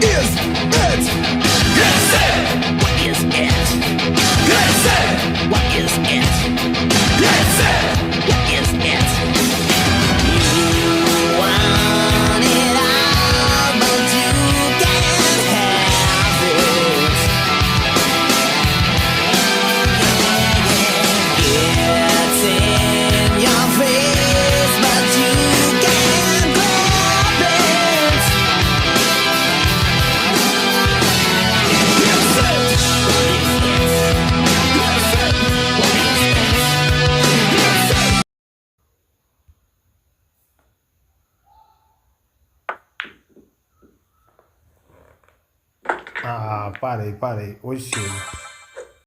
is it? Yes, it. What is it? Yes, it. What is it? Yes, it. What is it? You want it all, but you can't have it. It's in your face, but you can't grab it. Yes, it. What is it? Yes, it. What is it? Yes, it. Ah, parei. Hoje chega.